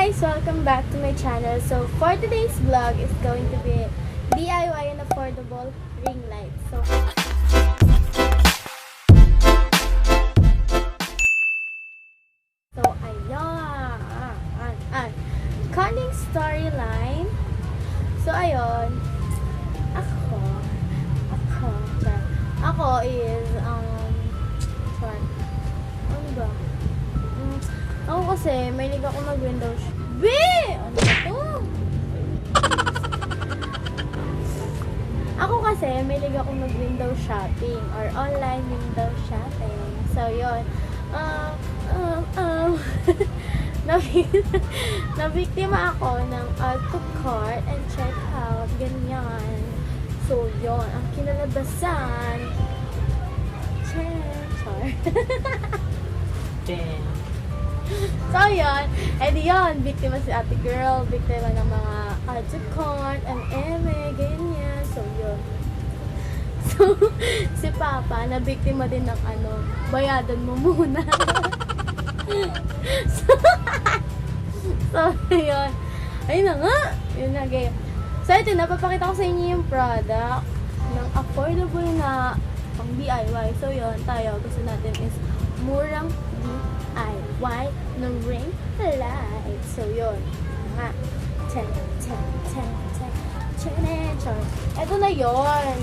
guys! Welcome back to my channel. So for today's vlog is going to be DIY and affordable ring light. So ayan. Cunning storyline. So ayun. Ako is sorry. Ano ba? Ako kasi, may liga ako mag-window Ano ba to? Ako kasi, may liga ako mag-window shopping or online window shopping. So, yun. Nabiktima ako ng add to cart and check out. Ganyan. So, yun. Ang kinalabasan. Char. So, yun. And yun, biktima si ate girl. Biktima ng mga add to cart and ganyan. So, yun. So, si Papa, nabiktima din ng bayadan mo muna. So, yun. Ayun na nga. Yun na, game. So, ito, napapakita ko sa inyo yung product ng affordable na pang DIY. So, yun, tayo, gusto natin is murang DIY ng ring light. So, yun. Nga. Ito na yun.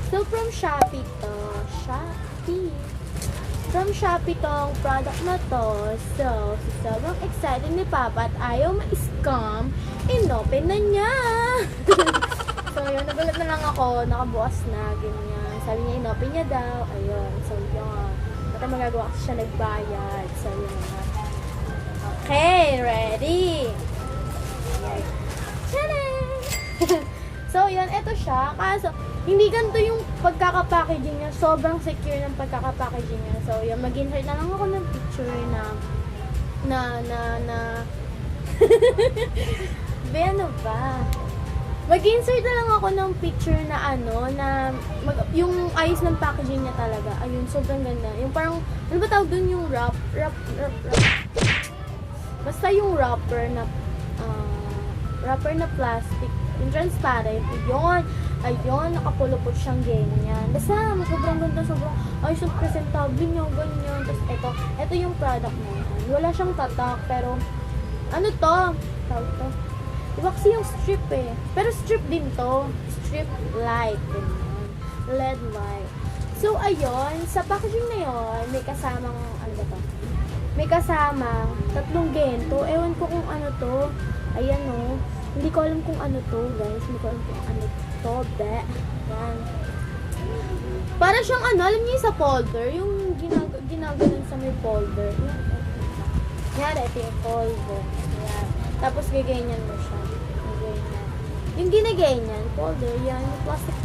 Still from Shopee to. From Shopee tong product na to. So, sobrang excited ni Papa at ayaw ma-scam. Inopen na niya. So, yun. Nagulat na lang ako. Nakabukas na. Ganyan. Sabi niya, inopen niya daw. Ayun. So, yun. At ang magagawa kasi siya nagbayad. So, yun na. Okay. Ready? So, yun. Ito siya. Kaso, hindi ganito yung pagkakapackaging niya. Sobrang secure ng pagkakapackaging niya. So, yun. Mag-insert na lang ako ng picture na ano ba? Mag-insert na lang ako ng picture na yung ayos ng packaging niya talaga. Ayun, sobrang ganda. Yung parang, ano ba tawag dun yung wrap? Basta yung wrapper na plastic. Yung transparent. Ayun, nakapulupot siyang ganyan. Basta, sobrang ganda, sobrang ayos yung presentable niya, ganyan. Tapos ito yung product na yan. Wala siyang tatak, pero ano to? Tawag to? Diba kasi yung strip eh. Pero strip din to. Strip light. Ganyan. LED light. So, ayun. Sa packaging na yun, may kasamang, ano ba to? May kasamang 3 gento. Ewan ko kung ano to. Ayan o. Hindi ko alam kung ano to, guys. Hindi ko alam kung ano to. Yan. Para siyang alam niyo sa folder. Yung ginaganon sa may folder. Yan, ito yung folder. Yan. Tapos gaganyan mo siya. Gaganyan. Yung ginaganyan, folder, yan. Yung plastic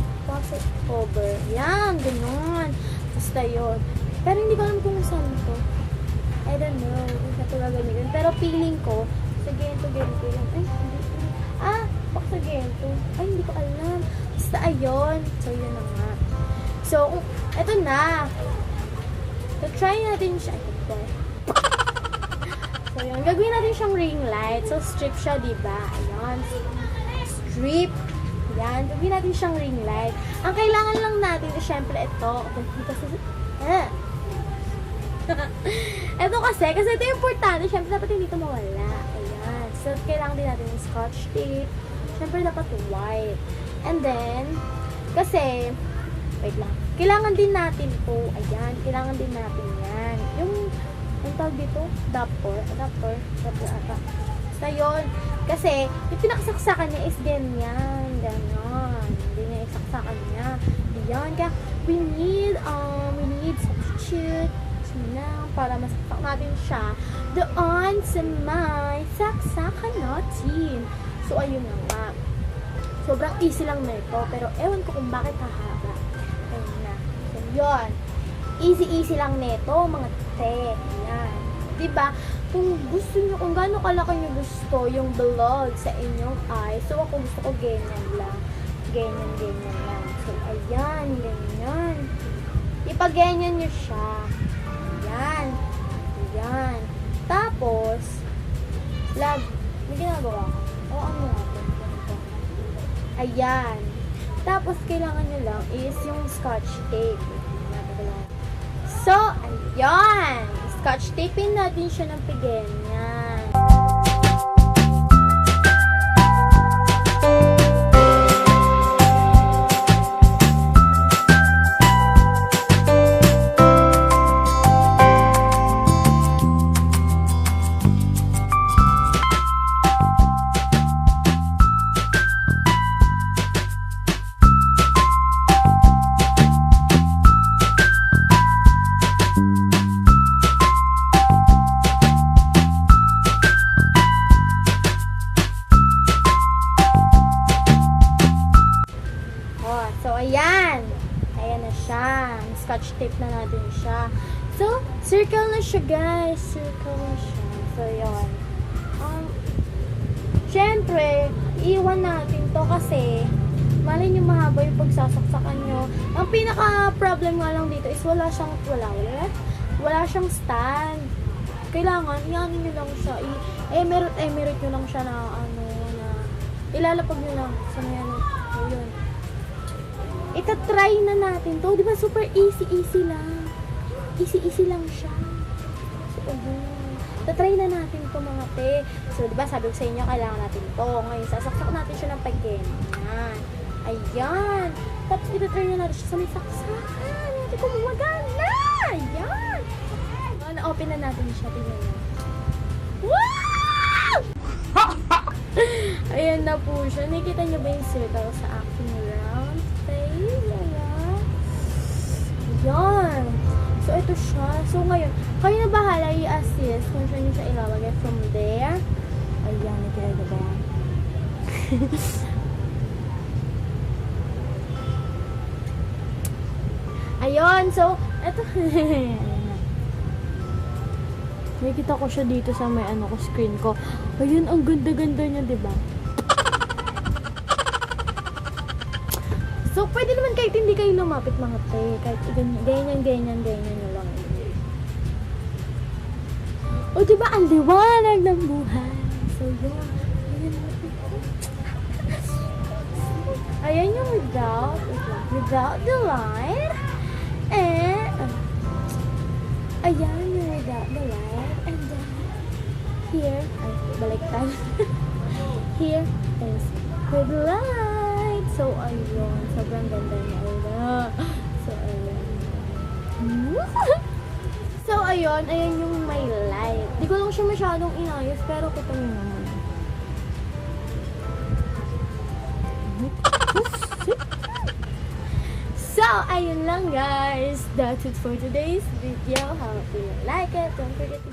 cover. Yan, ganun. Basta yun. Pero hindi ko alam kung saan to. I don't know. Kung saan ito gagamitin. Pero feeling ko, sa gento yan. Ay, hindi. Bak sa gento. Ay, hindi ko alam. Basta ayun. So, yun na nga. So, eto na. So, try natin siya. So, yun. Gagawin natin siyang ring light. So, strip siya, diba? Ayan. Strip. Yan. Gagawin natin siyang ring light. Ang kailangan lang natin is syempre ito. Ito kasi ito yung importante. Syempre, dapat hindi ito mawala. Ayan. So, kailangan din natin yung scotch tape. Syempre, dapat white. And then, kasi, wait lang. Kailangan din natin po. Ayan. Kailangan din natin yan. Yung tawag dito, adapter ata. Basta yun. Kasi, yung pinakasaksakan niya is ganyan. Ganon. Hindi niya isaksakan niya. Ayan. Kaya, we need substitute na para masaksak natin siya doon sa may saksakan natin. So, ayun na nga. Sobrang easy lang na ito. Pero, ewan ko kung bakit hahaba. Ayun na. So, yun. Easy lang nito, mga te. Ayan. Diba? Kung gusto nyo, kung gaano kalaki nyo gusto yung vlog sa inyong eyes, so ako gusto ko ganyan lang. Ganyan lang. So, ayan, ganyan. Ipaganyan nyo siya. Ayan. Tapos, May ginagawa ko. O, ano nga po? Ganito. Ayan. Tapos, kailangan nyo lang is yung scotch tape. So, ayan. Scotch tapin natin siya ng piganyan. So, ayan. Ayan na siya. Scotch tape na natin siya. So, circle na siya, guys. Circle na siya. So, yun. Syempre, iwan natin to kasi malay nyo mahaba yung pagsasaksakan nyo. Ang pinaka-problem nga lang dito is wala siyang stand. Kailangan, iyanin nyo lang siya. Emirate nyo lang siya na, na ilalapag nyo lang sa mga, yun. Ita-try na natin to. Di ba super easy lang. Easy lang siya. So, ita-try na natin to mga te. So, di ba sabi ko sa inyo, kailangan natin to. Ngayon, sasaksak natin siya ng pagganyan. Ayan. Tapos, ita-try na natin siya sa may saksakan. Hindi ko gumagana. Ayan. Na-open na natin siya. Tingnan nyo. Wow! Ayan na po siya. Nakikita nyo ba yung circle sa aking round face? Ayan. So, ito siya. So, ngayon, kayo na bahala i-assist kung saan nyo siya ilalagay from there. Ayan, nakikita ba yan? Ayun. So, ito. Nakikita ko siya dito sa may screen ko. Ayun, ang ganda-ganda niya, diba? So, pwede naman kahit hindi kayo lumapit mga te. Kahit ganyan nyo lang. O, diba, ang liwanag ng buhay. So, yun. Ayan yung without the light. And, ayan yung without the light. And then, here, baliktad. Here is with light. So, ayun. Sobrang ganda niya. So, ayun. So, ayun. Ayun yung may light. Di ko lang siya masyadong inayos, pero kita nyo naman. So, ayun lang guys. That's it for today's video. Hope you like it. Don't forget to